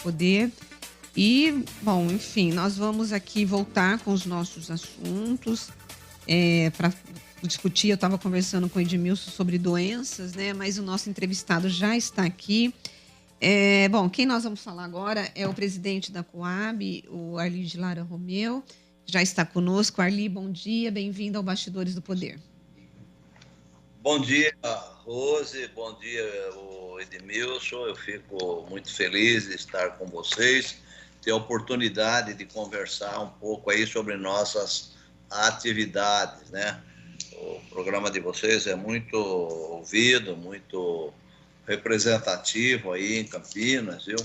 Poder. E, bom, enfim, nós vamos aqui voltar com os nossos assuntos para discutir. Eu estava conversando com o Edmilson sobre doenças, né? Mas o nosso entrevistado já está aqui. Bom, quem nós vamos falar agora é o presidente da Coab, o Arli de Lara Romeu, já está conosco. Arli, bom dia, bem-vindo ao Bastidores do Poder. Bom dia, Rose, bom dia, Edmilson. Eu fico muito feliz de estar com vocês, ter a oportunidade de conversar um pouco aí sobre nossas atividades, né? O programa de vocês é muito ouvido, muito representativo aí em Campinas, viu?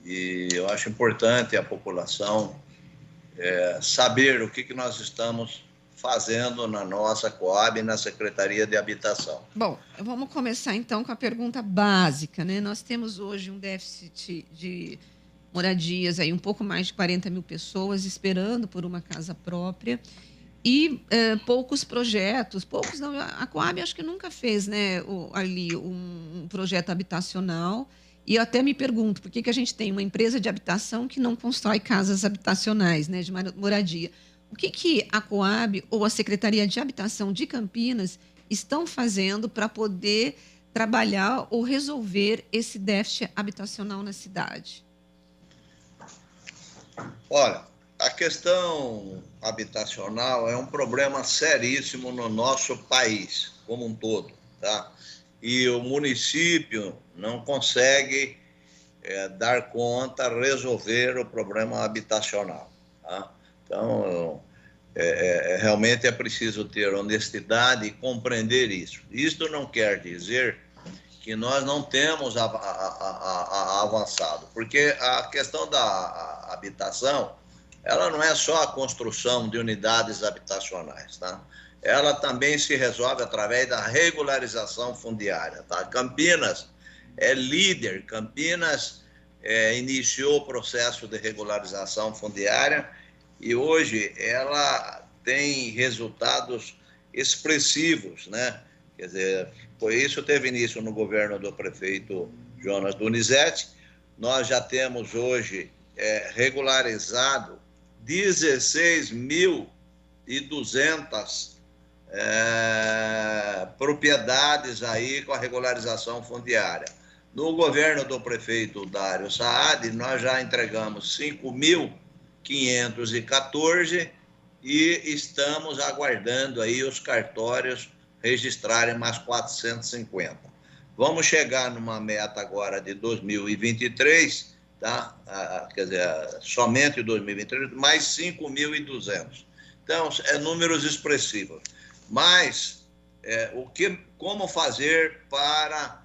E eu acho importante a população saber o que nós estamos fazendo na nossa Coab, na Secretaria de Habitação. Bom, vamos começar então com a pergunta básica, né? Nós temos hoje um déficit de moradias aí, um pouco mais de 40 mil pessoas esperando por uma casa própria e poucos projetos, poucos não, a Coab acho que nunca fez, né, ali um projeto habitacional. E eu até me pergunto, por que a gente tem uma empresa de habitação que não constrói casas habitacionais, né, de moradia? O que a Coab ou a Secretaria de Habitação de Campinas estão fazendo para poder trabalhar ou resolver esse déficit habitacional na cidade? Olha, a questão habitacional é um problema seríssimo no nosso país como um todo, tá? E o município não consegue dar conta, resolver o problema habitacional, tá? Então, realmente é preciso ter honestidade e compreender isso. Isto não quer dizer que nós não temos avançado, porque a questão da habitação, ela não é só a construção de unidades habitacionais, tá? Ela também se resolve através da regularização fundiária, tá? Campinas é líder, Campinas iniciou o processo de regularização fundiária e hoje ela tem resultados expressivos, né? Quer dizer, por isso teve início no governo do prefeito Jonas Donizete. Nós já temos hoje regularizado 16.200 propriedades aí com a regularização fundiária. No governo do prefeito Dário Saad, nós já entregamos 5.514 e estamos aguardando aí os cartórios registrarem mais 450. Vamos chegar numa meta agora de 2023, tá? Quer dizer, somente 2023, mais 5.200. Então, números expressivos. Mas, como fazer para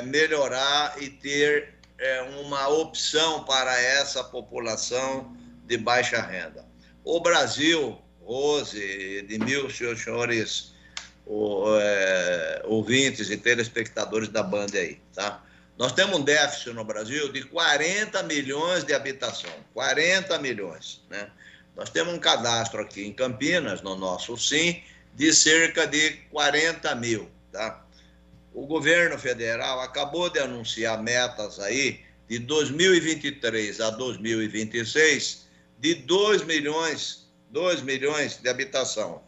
melhorar e ter uma opção para essa população de baixa renda? O Brasil, Rose, Edmilson, os senhores ouvintes e telespectadores da Band aí, tá? Nós temos um déficit no Brasil de 40 milhões de habitação, 40 milhões, né? Nós temos um cadastro aqui em Campinas, no nosso SIM, de cerca de 40 mil, tá? O governo federal acabou de anunciar metas aí de 2023 a 2026 de 2 milhões de habitação.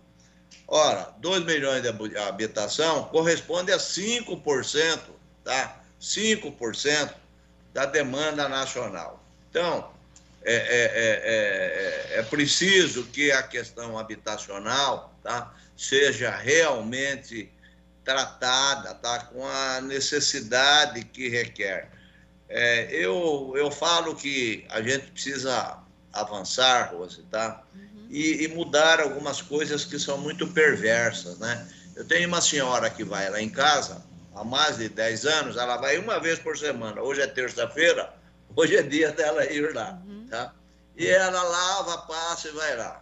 Ora, 2 milhões de habitação corresponde a 5%, tá? 5% da demanda nacional. Então, é preciso que a questão habitacional, tá, seja realmente tratada, tá, com a necessidade que requer. Eu falo que a gente precisa avançar, Rose, tá? E mudar algumas coisas que são muito perversas, né? Eu tenho uma senhora que vai lá em casa há mais de 10 anos, ela vai uma vez por semana. Hoje é terça-feira, hoje é dia dela ir lá, tá? E ela lava, passa e vai lá.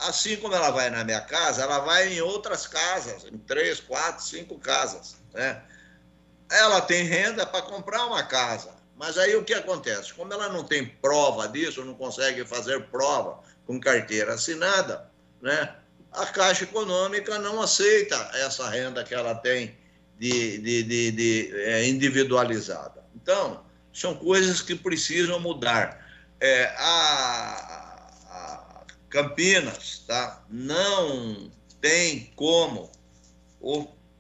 Assim como ela vai na minha casa, ela vai em outras casas, em 3, 4, 5 casas, né? Ela tem renda para comprar uma casa, mas aí o que acontece? Como ela não tem prova disso, não consegue fazer prova com carteira assinada, né? A Caixa Econômica não aceita essa renda que ela tem individualizada. Então, são coisas que precisam mudar. A Campinas, tá, não tem como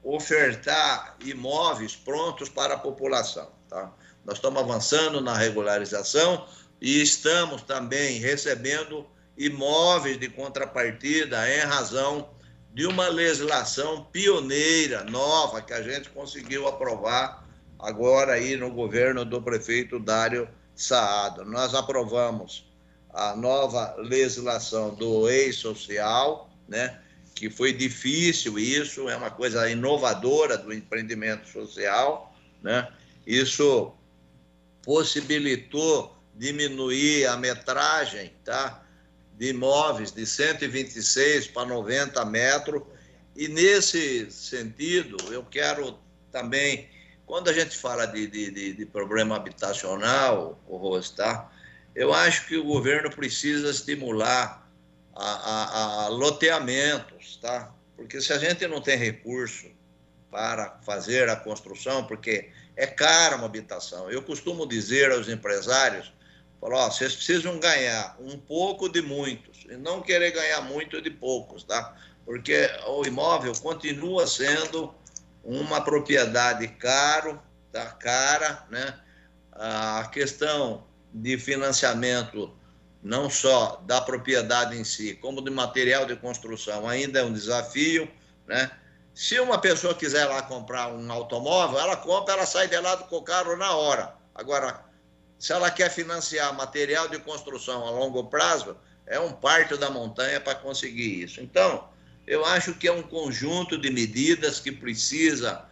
ofertar imóveis prontos para a população. Tá? Nós estamos avançando na regularização e estamos também recebendo imóveis de contrapartida em razão de uma legislação pioneira, nova, que a gente conseguiu aprovar agora aí no governo do prefeito Dário Saado. Nós aprovamos a nova legislação do ex-social, né? Que foi difícil isso, é uma coisa inovadora do empreendimento social, né? Isso possibilitou diminuir a metragem, tá, de imóveis de 126 para 90 metros, e nesse sentido eu quero também, quando a gente fala de problema habitacional, Rose, tá, eu acho que o governo precisa estimular a loteamentos, tá? Porque se a gente não tem recurso para fazer a construção, porque é cara uma habitação. Eu costumo dizer aos empresários, falar, vocês precisam ganhar um pouco de muitos e não querer ganhar muito de poucos, tá? Porque o imóvel continua sendo uma propriedade cara, né? A questão de financiamento não só da propriedade em si, como de material de construção, ainda é um desafio, né? Se uma pessoa quiser lá comprar um automóvel, ela compra, ela sai de lá com o carro na hora. Agora, se ela quer financiar material de construção a longo prazo, é um parto da montanha para conseguir isso. Então, eu acho que é um conjunto de medidas que precisa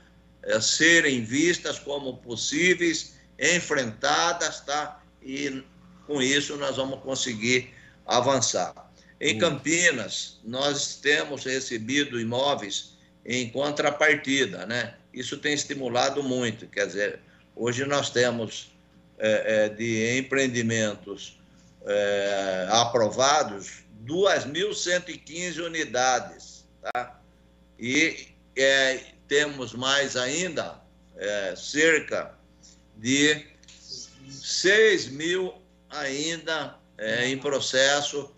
serem vistas como possíveis, enfrentadas, tá? E com isso nós vamos conseguir avançar. Em Campinas, nós temos recebido imóveis em contrapartida, né? Isso tem estimulado muito, quer dizer, hoje nós temos de empreendimentos aprovados 2.115 unidades, tá? E temos mais ainda cerca de 6.000 ainda em processo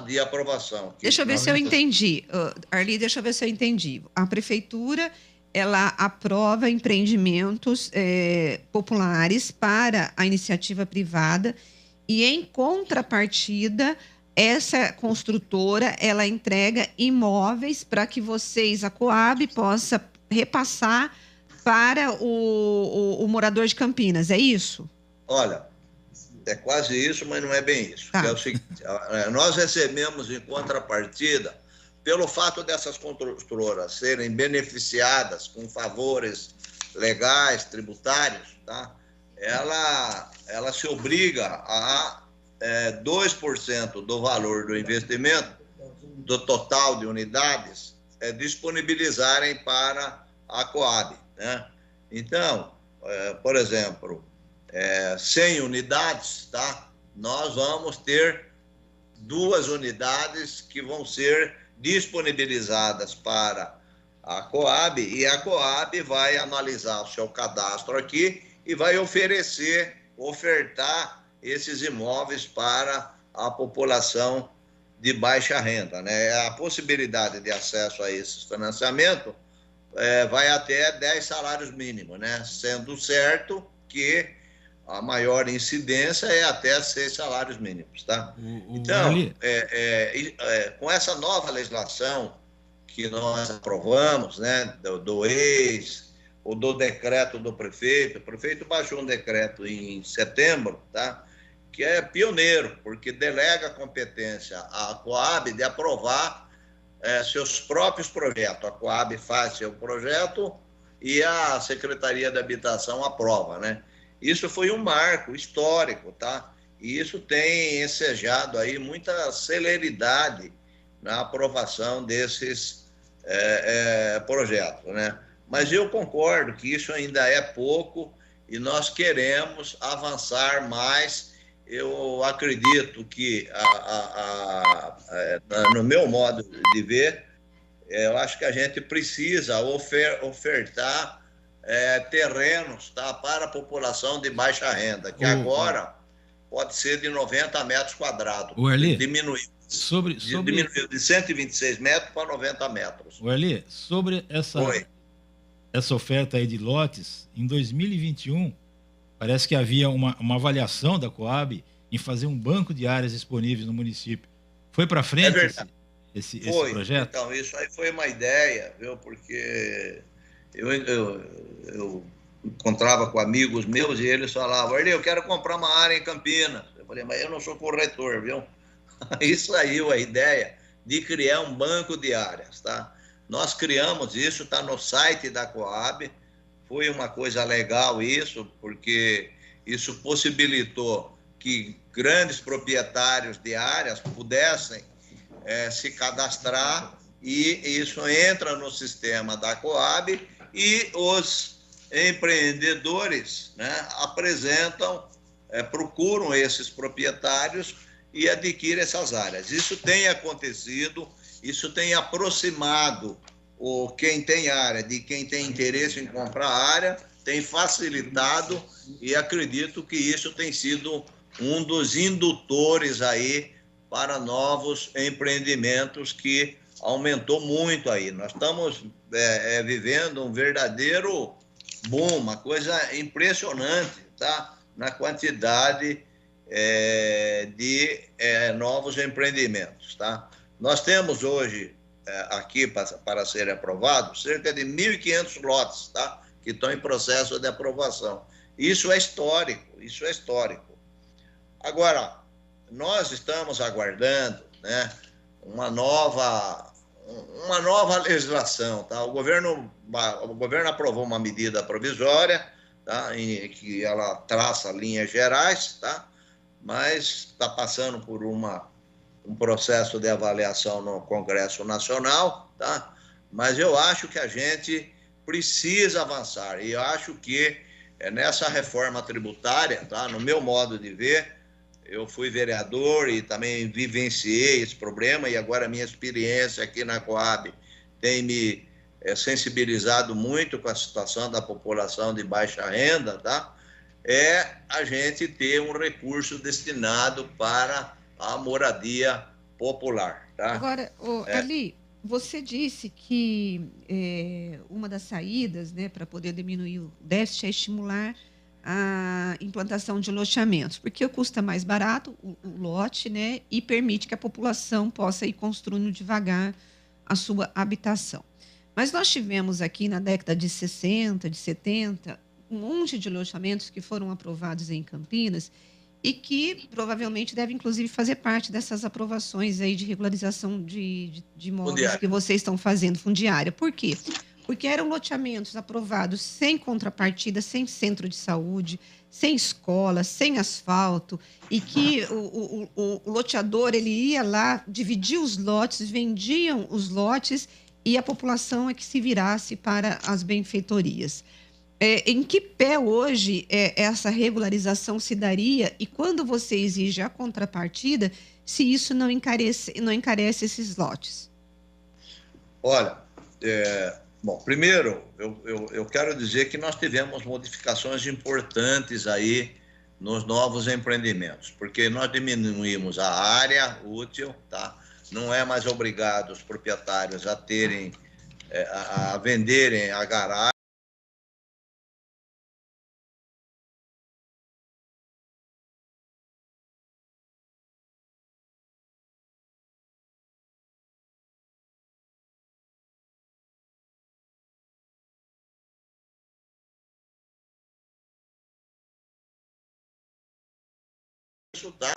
de aprovação. Deixa eu ver se eu entendi. Arli, deixa eu ver se eu entendi. A prefeitura, ela aprova empreendimentos populares para a iniciativa privada e, em contrapartida, essa construtora, ela entrega imóveis para que vocês, a Coab, possa repassar para o morador de Campinas. É isso? Olha, é quase isso, mas não é bem isso. Tá. É o seguinte, nós recebemos em contrapartida, pelo fato dessas construtoras serem beneficiadas com favores legais, tributários, tá? Ela se obriga a 2% do valor do investimento, do total de unidades, disponibilizarem para a Coab, né? Então, por exemplo, 100 unidades, tá? Nós vamos ter 2 unidades que vão ser disponibilizadas para a Coab, e a Coab vai analisar o seu cadastro aqui e vai ofertar esses imóveis para a população de baixa renda, né? A possibilidade de acesso a esses financiamentos vai até 10 salários mínimos, né? Sendo certo que a maior incidência é até 6 salários mínimos, tá? Então, com essa nova legislação que nós aprovamos, né, ou do decreto do prefeito, o prefeito baixou um decreto em setembro, tá? Que é pioneiro, porque delega a competência à Coab de aprovar seus próprios projetos. A Coab faz seu projeto e a Secretaria da Habitação aprova, né? Isso foi um marco histórico, tá? E isso tem ensejado aí muita celeridade na aprovação desses projetos, né? Mas eu concordo que isso ainda é pouco e nós queremos avançar mais. Eu acredito que, no meu modo de ver, eu acho que a gente precisa ofertar terrenos, tá, para a população de baixa renda, que agora pode ser de 90 metros quadrados. Diminuiu de 126 metros para 90 metros. Arli, sobre essa oferta aí de lotes, em 2021, parece que havia uma avaliação da Coab em fazer um banco de áreas disponíveis no município. Foi para frente esse projeto? Então, isso aí foi uma ideia, viu? Porque eu encontrava com amigos meus e eles falavam: Arli, eu quero comprar uma área em Campinas. Eu falei: mas eu não sou corretor, viu? Aí saiu a ideia de criar um banco de áreas, tá? Nós criamos isso, está no site da Coab. Foi uma coisa legal isso, porque isso possibilitou que grandes proprietários de áreas pudessem se cadastrar, e isso entra no sistema da Coab, e os empreendedores, né, procuram esses proprietários e adquirem essas áreas. Isso tem acontecido, isso tem aproximado quem tem área de quem tem interesse em comprar área, tem facilitado, e acredito que isso tem sido um dos indutores aí para novos empreendimentos, que aumentou muito aí. Nós estamos vivendo um verdadeiro boom, uma coisa impressionante, tá? Na quantidade de novos empreendimentos, tá? Nós temos hoje aqui para serem aprovados cerca de 1.500 lotes, tá? Que estão em processo de aprovação. Isso é histórico, isso é histórico. Agora, nós estamos aguardando, né, uma nova legislação, tá? O governo aprovou uma medida provisória, tá, em que ela traça linhas gerais, tá? Mas está passando por um processo de avaliação no Congresso Nacional, tá? Mas eu acho que a gente precisa avançar, e eu acho que nessa reforma tributária, tá? No meu modo de ver, eu fui vereador e também vivenciei esse problema, e agora a minha experiência aqui na Coab tem me sensibilizado muito com a situação da população de baixa renda, tá? A gente ter um recurso destinado para a moradia popular, tá? Agora, Arli, você disse que uma das saídas, né, para poder diminuir o déficit é estimular a implantação de loteamentos, porque custa mais barato o lote, né, e permite que a população possa ir construindo devagar a sua habitação. Mas nós tivemos aqui na década de 60, de 70, um monte de loteamentos que foram aprovados em Campinas e que provavelmente devem, inclusive, fazer parte dessas aprovações aí de regularização de imóveis que vocês estão fazendo, fundiária. Por quê? Porque eram loteamentos aprovados sem contrapartida, sem centro de saúde, sem escola, sem asfalto, e que o loteador ele ia lá, dividia os lotes, vendiam os lotes, e a população é que se virasse para as benfeitorias. Em que pé hoje essa regularização se daria, e quando você exige a contrapartida, se isso não encarece esses lotes? Olha, bom, primeiro, eu quero dizer que nós tivemos modificações importantes aí nos novos empreendimentos, porque nós diminuímos a área útil, tá? Não é mais obrigado os proprietários a terem, a venderem a garagem. Isso dá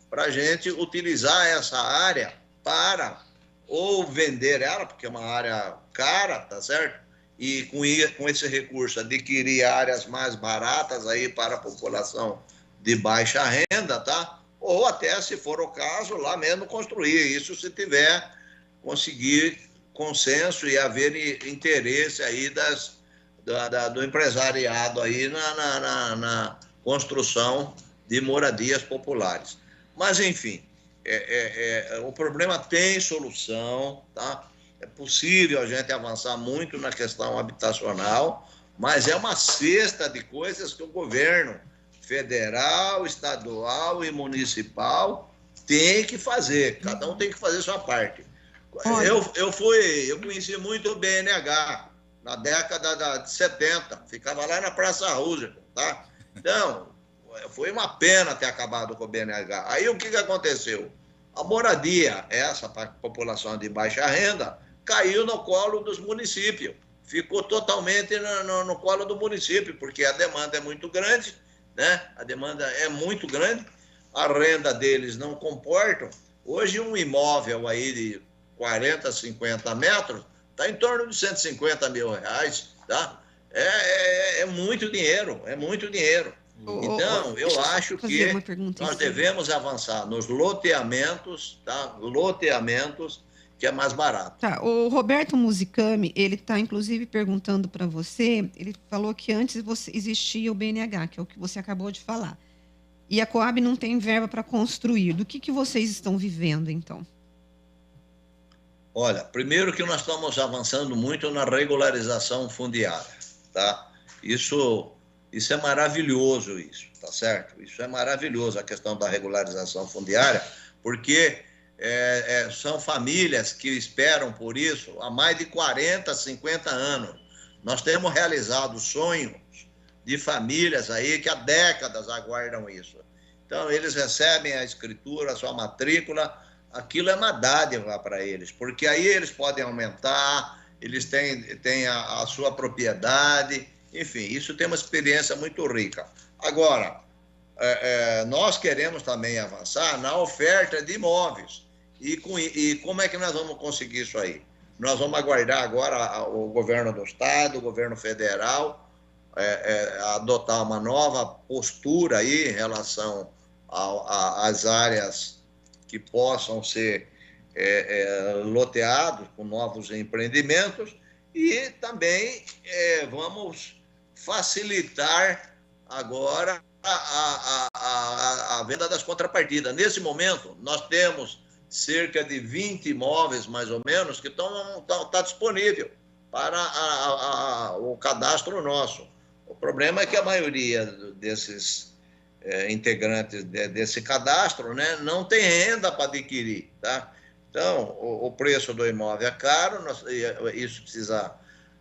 para a gente utilizar essa área para ou vender ela, porque é uma área cara, tá certo? E com esse recurso adquirir áreas mais baratas aí para a população de baixa renda, tá? Ou até, se for o caso, lá mesmo construir. Isso se tiver conseguir consenso e haver interesse aí do empresariado aí na construção de moradias populares. Mas, enfim, o problema tem solução, tá? É possível a gente avançar muito na questão habitacional, mas é uma cesta de coisas que o governo federal, estadual e municipal tem que fazer. Cada um tem que fazer sua parte. Eu conheci muito o BNH na década de 70. Ficava lá na Praça Roosevelt, tá? Então, foi uma pena ter acabado com o BNH. Aí o que aconteceu? A moradia, essa para a população de baixa renda, caiu no colo dos municípios. Ficou totalmente no colo do município, porque a demanda é muito grande, né? A demanda é muito grande, a renda deles não comporta. Hoje um imóvel aí de 40, 50 metros está em torno de 150 mil reais, tá? É muito dinheiro, é muito dinheiro. Então, eu acho que nós devemos avançar nos loteamentos, tá? Loteamentos, que é mais barato. Tá, o Roberto Musicami, ele está inclusive perguntando para você, ele falou que antes existia o BNH, que é o que você acabou de falar, e a Coab não tem verba para construir. Do que vocês estão vivendo, então? Olha, primeiro que nós estamos avançando muito na regularização fundiária, tá? Isso é maravilhoso, isso, tá certo? Isso é maravilhoso, a questão da regularização fundiária, porque são famílias que esperam por isso há mais de 40, 50 anos. Nós temos realizado sonhos de famílias aí que há décadas aguardam isso. Então, eles recebem a escritura, a sua matrícula, aquilo é uma dádiva para eles, porque aí eles podem aumentar, eles têm a sua propriedade, enfim, isso tem uma experiência muito rica. Agora, nós queremos também avançar na oferta de imóveis. E como é que nós vamos conseguir isso aí? Nós vamos aguardar agora o governo do estado, o governo federal, adotar uma nova postura aí em relação às áreas que possam ser loteados com novos empreendimentos, e também vamos facilitar agora a venda das contrapartidas. Nesse momento, nós temos cerca de 20 imóveis, mais ou menos, que tá disponível para o cadastro nosso. O problema é que a maioria desses integrantes desse cadastro, né, não tem renda para adquirir, tá? Então, o preço do imóvel é caro, isso precisa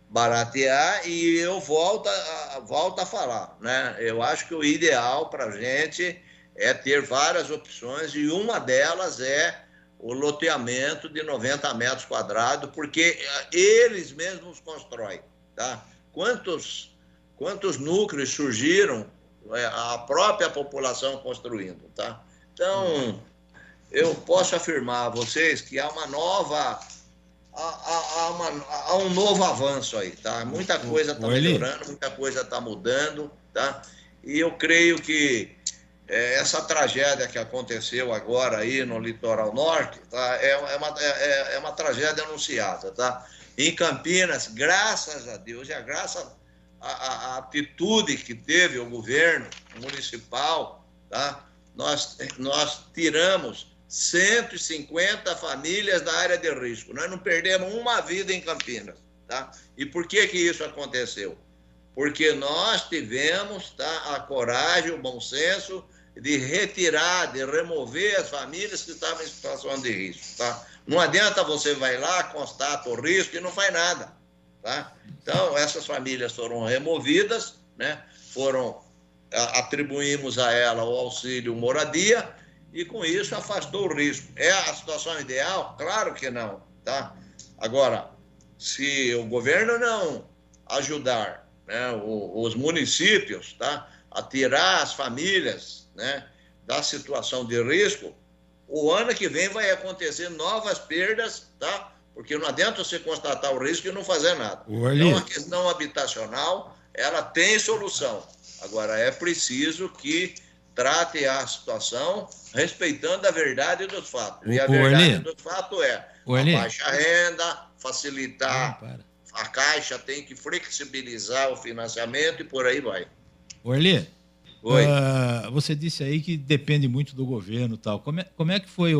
baratear, e eu volto a falar, né? Eu acho que o ideal para a gente é ter várias opções, e uma delas é o loteamento de 90 metros quadrados, porque eles mesmos constroem, tá? Quantos núcleos surgiram, a própria população construindo, tá? Então, eu posso afirmar a vocês que há um novo avanço aí, tá? Muita coisa está melhorando, muita coisa está mudando, tá? E eu creio que essa tragédia que aconteceu agora aí no litoral norte, tá? É uma tragédia anunciada, tá? Em Campinas, graças a Deus, e graças a atitude que teve o governo municipal, tá? Nós tiramos 150 famílias da área de risco. Nós não perdemos uma vida em Campinas, tá? E por que isso aconteceu? Porque nós tivemos, tá, a coragem, o bom senso de retirar, de remover as famílias que estavam em situação de risco, tá? Não adianta você vai lá, constata o risco e não faz nada, tá? Então, essas famílias foram removidas, né? Atribuímos a ela o auxílio moradia, e com isso afastou o risco. É a situação ideal? Claro que não, tá? Agora, se o governo não ajudar, né, os municípios, tá, a tirar as famílias, né, da situação de risco, o ano que vem vai acontecer novas perdas, tá? Porque não adianta você constatar o risco e não fazer nada. Então, a questão habitacional, ela tem solução. Agora, é preciso que trate a situação respeitando a verdade dos fatos. E a verdade dos fatos é a baixa renda, facilitar, a Caixa tem que flexibilizar o financiamento e por aí vai. Orli, você disse aí que depende muito do governo e tal. Como é que foi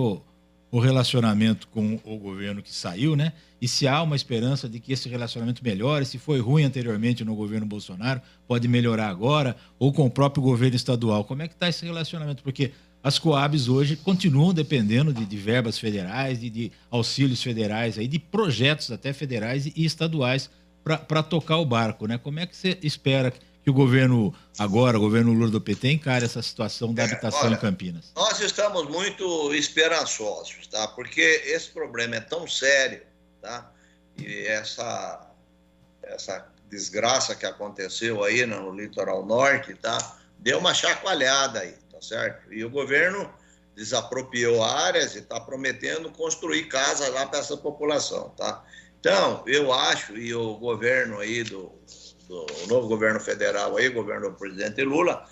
o relacionamento com o governo que saiu, né? E se há uma esperança de que esse relacionamento melhore, se foi ruim anteriormente no governo Bolsonaro, pode melhorar agora, ou com o próprio governo estadual. Como é que está esse relacionamento? Porque as Coabs hoje continuam dependendo de verbas federais, de auxílios federais, aí, de projetos até federais e estaduais para tocar o barco, né? Como é que você espera que o governo Lula do PT, encare essa situação da habitação em Campinas? Nós estamos muito esperançosos, tá? Porque esse problema é tão sério, tá? E essa desgraça que aconteceu aí no litoral norte, tá? Deu uma chacoalhada aí, tá certo? E o governo desapropriou áreas e está prometendo construir casas lá para essa população, tá? Então, eu acho, e o governo aí o novo governo federal aí, o governo do presidente Lula,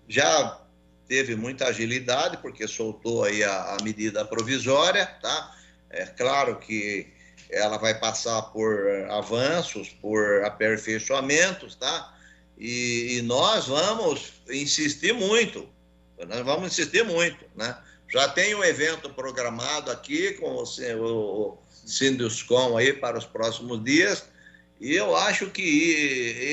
já teve muita agilidade, porque soltou aí a medida provisória, tá? É claro que ela vai passar por avanços, por aperfeiçoamentos, tá? E nós vamos insistir muito, né? Já tem um evento programado aqui com o Sinduscom aí para os próximos dias, e eu acho que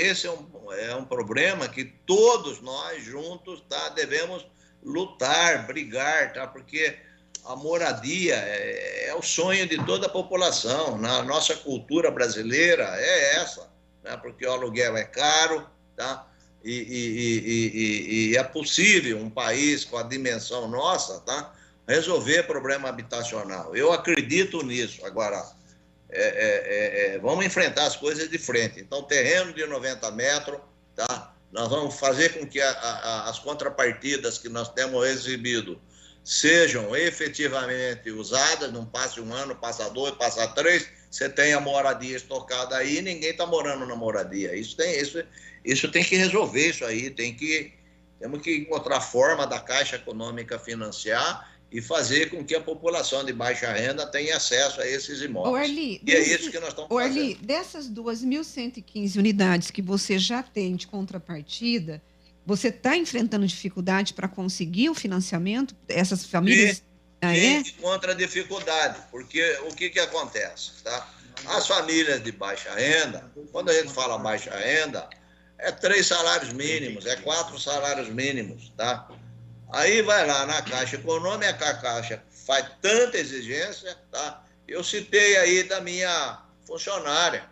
esse é um problema que todos nós juntos, tá, devemos lutar, brigar, tá? Porque a moradia é o sonho de toda a população. Na nossa cultura brasileira é essa, né? Porque o aluguel é caro, tá? E é possível um país com a dimensão nossa, tá, resolver problema habitacional. Eu acredito nisso. Agora, vamos enfrentar as coisas de frente. Então, terreno de 90 metros, tá? Nós vamos fazer com que as contrapartidas que nós temos recebido sejam efetivamente usadas, não passe um ano, passa 2, passa 3, você tem a moradia estocada aí, ninguém está morando na moradia. Isso tem que resolver isso aí, temos que encontrar forma da Caixa Econômica financiar e fazer com que a população de baixa renda tenha acesso a esses imóveis. Arli, e é isso que nós estamos fazendo. Arli, dessas 2.115 unidades que você já tem de contrapartida, você está enfrentando dificuldade para conseguir o financiamento? Essas famílias... Sim, contra a dificuldade, porque o que acontece, tá? As famílias de baixa renda, quando a gente fala baixa renda, é 3 salários mínimos, é 4 salários mínimos, tá? Aí vai lá na Caixa Econômica, a Caixa faz tanta exigência, tá? Eu citei aí da minha funcionária.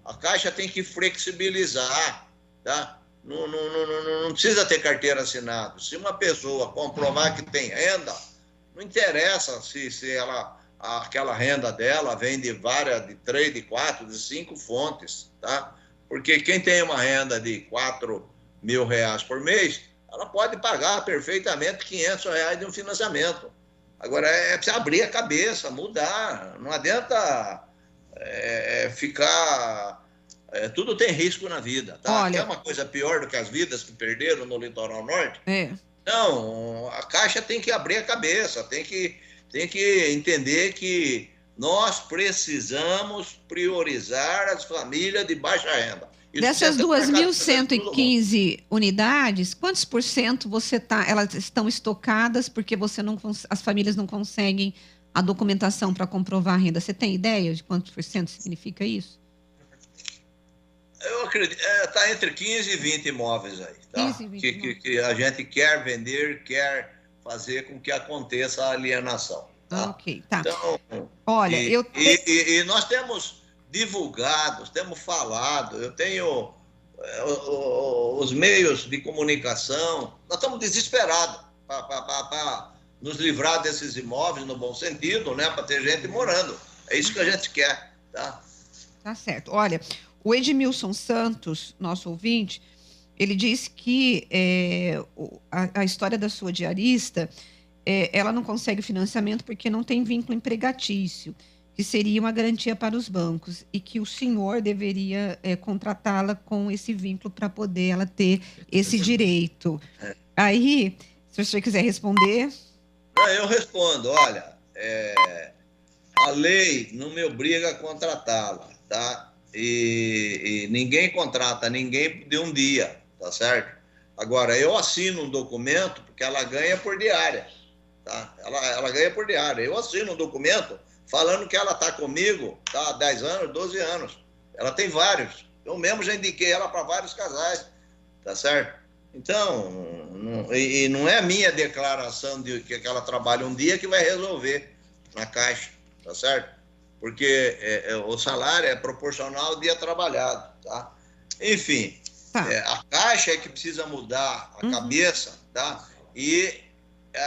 A Caixa tem que flexibilizar, tá? Não precisa ter carteira assinada. Se uma pessoa comprovar que tem renda, não interessa se aquela renda dela vem de 3, de 4, de 5 fontes, tá? Porque quem tem uma renda de R$4.000 por mês, ela pode pagar perfeitamente R$500 de um financiamento. Agora, é preciso abrir a cabeça, mudar. Não adianta ficar... tudo tem risco na vida, tá? Olha... Quer uma coisa pior do que as vidas que perderam no litoral norte? Não, a Caixa tem que abrir a cabeça, tem que entender que nós precisamos priorizar as famílias de baixa renda. Dessas 2.115 unidades, quantos por cento elas estão estocadas porque as famílias não conseguem a documentação para comprovar a renda? Você tem ideia de quantos por cento significa isso? Eu acredito, está entre 15 e 20 imóveis aí, tá? 15 e 20 que a gente quer vender, quer fazer com que aconteça a alienação. Tá? Ok, tá. Então, olha, e nós temos divulgado, temos falado, eu tenho os meios de comunicação, nós estamos desesperados para nos livrar desses imóveis, no bom sentido, né? Para ter gente morando. É isso que a gente quer, tá? Tá certo. Olha, o Edmilson Santos, nosso ouvinte, ele disse que a história da sua diarista, ela não consegue financiamento porque não tem vínculo empregatício, que seria uma garantia para os bancos, e que o senhor deveria contratá-la com esse vínculo para poder ela ter esse direito. Aí, se o senhor quiser responder... Eu respondo. Olha, a lei não me obriga a contratá-la, tá? E ninguém contrata ninguém de um dia, tá certo? Agora, eu assino um documento porque ela ganha por diária, tá? Ela ganha por diária. Eu assino um documento falando que ela está comigo, tá, há 10 anos, 12 anos. Ela tem vários. Eu mesmo já indiquei ela para vários casais, tá certo? Então, não é a minha declaração de que ela trabalha um dia que vai resolver na Caixa, tá certo? Porque o salário é proporcional ao dia trabalhado, tá? Enfim, a Caixa é que precisa mudar a cabeça, tá? E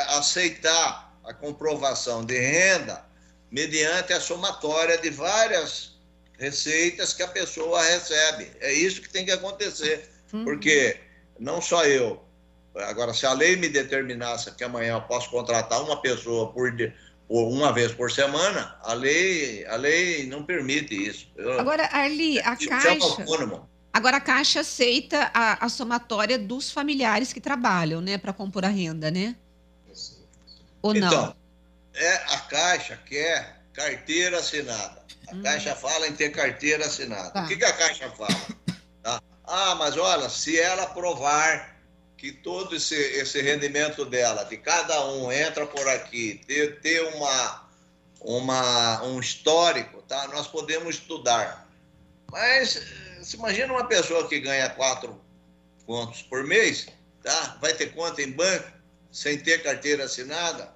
aceitar a comprovação de renda mediante a somatória de várias receitas que a pessoa recebe. É isso que tem que acontecer, porque não só eu. Agora, se a lei me determinasse que amanhã eu posso contratar uma pessoa por uma vez por semana, a lei não permite isso. Agora, Arli, a Caixa... Agora, a Caixa aceita a somatória dos familiares que trabalham, né, para compor a renda, né? Ou não? Então, a Caixa quer carteira assinada. A Caixa fala em ter carteira assinada. Tá. O que a Caixa fala? Tá? Mas olha, se ela provar que todo esse rendimento dela, de cada um, entra por aqui, ter um histórico, tá? Nós podemos estudar. Mas, se imagina uma pessoa que ganha 4 contos por mês, tá? Vai ter conta em banco, sem ter carteira assinada.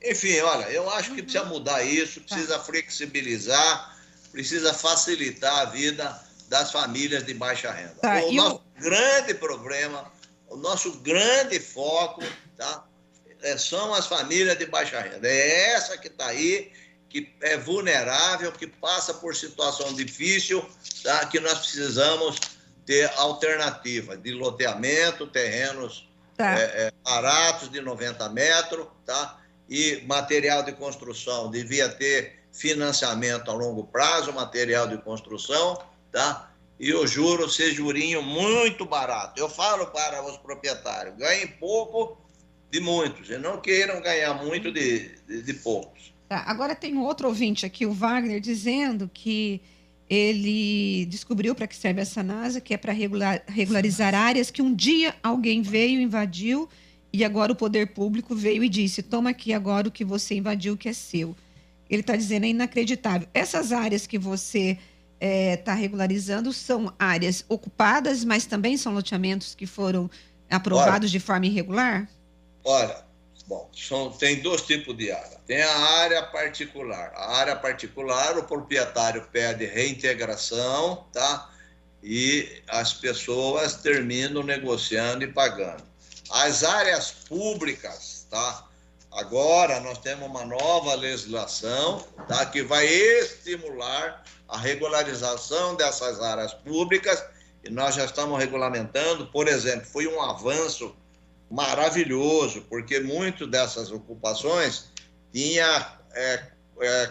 Enfim, olha, eu acho que precisa mudar isso, precisa flexibilizar, precisa facilitar a vida das famílias de baixa renda. O nosso grande problema, o nosso grande foco, tá? São as famílias de baixa renda. É essa que está aí, que é vulnerável, que passa por situação difícil, tá? Que nós precisamos ter alternativa de loteamento, terrenos baratos de 90 metros, tá? E material de construção, devia ter financiamento a longo prazo, material de construção, tá? E o juro ser jurinho muito barato. Eu falo para os proprietários, ganhem pouco de muitos, e não queiram ganhar muito de poucos. Tá, agora tem outro ouvinte aqui, o Wagner, dizendo que ele descobriu para que serve essa NASA, que é para regularizar áreas que um dia alguém veio, invadiu, e agora o poder público veio e disse, toma aqui agora o que você invadiu, que é seu. Ele está dizendo, é inacreditável. Essas áreas que você está regularizando são áreas ocupadas, mas também são loteamentos que foram aprovados de forma irregular? Olha, bom, tem 2 tipos de área. Tem a área particular. A área particular, o proprietário pede reintegração, tá? E as pessoas terminam negociando e pagando. As áreas públicas, tá? Agora nós temos uma nova legislação, tá? Que vai estimular a regularização dessas áreas públicas e nós já estamos regulamentando. Por exemplo, foi um avanço maravilhoso, porque muito dessas ocupações tinha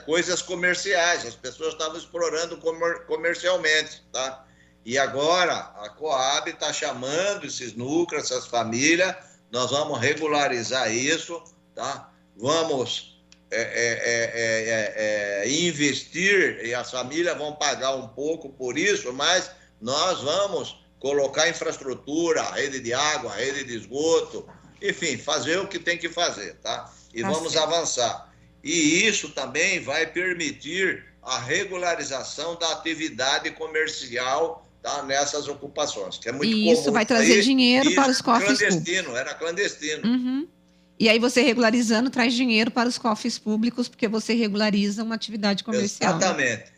coisas comerciais, as pessoas estavam explorando comercialmente, tá? E agora a Coab está chamando esses núcleos, essas famílias, nós vamos regularizar isso, tá? Vamos investir e as famílias vão pagar um pouco por isso, mas nós vamos colocar infraestrutura, rede de água, rede de esgoto, enfim, fazer o que tem que fazer, tá? E vamos avançar. E isso também vai permitir a regularização da atividade comercial, tá, nessas ocupações, que é muito comum. E isso vai trazer dinheiro para os cofres públicos. Era clandestino. E aí você regularizando traz dinheiro para os cofres públicos, porque você regulariza uma atividade comercial.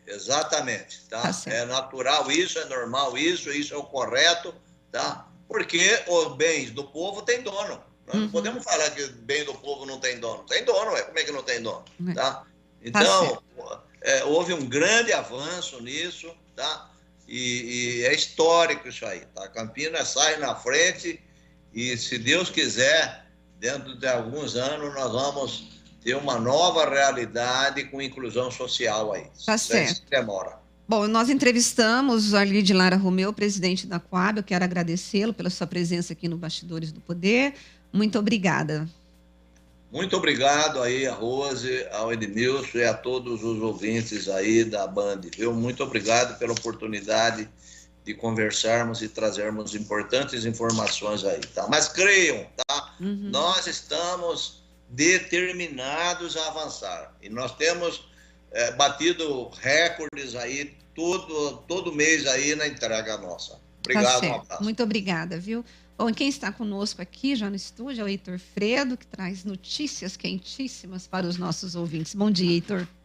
Exatamente. Tá? É natural isso, é normal isso é o correto, tá? Porque os bens do povo têm dono. Nós não podemos falar que bem do povo não tem dono. Tem dono, como é que não tem dono? Tá? Então, houve um grande avanço nisso, tá? E é histórico isso aí, tá? Campinas sai na frente e, se Deus quiser, dentro de alguns anos nós vamos ter uma nova realidade com inclusão social aí. Tá certo. Demora. Bom, nós entrevistamos o Arli de Lara Romeu, presidente da Coab. Eu quero agradecê-lo pela sua presença aqui no Bastidores do Poder. Muito obrigada. Muito obrigado aí a Rose, ao Edmilson e a todos os ouvintes aí da Band, viu? Muito obrigado pela oportunidade de conversarmos e trazermos importantes informações aí, tá? Mas creiam, tá? Nós estamos determinados a avançar. E nós temos batido recordes aí todo mês aí na entrega nossa. Obrigado, Tá um abraço. Muito obrigada, viu? Bom, quem está conosco aqui já no estúdio é o Heitor Fredo, que traz notícias quentíssimas para os nossos ouvintes. Bom dia, Heitor.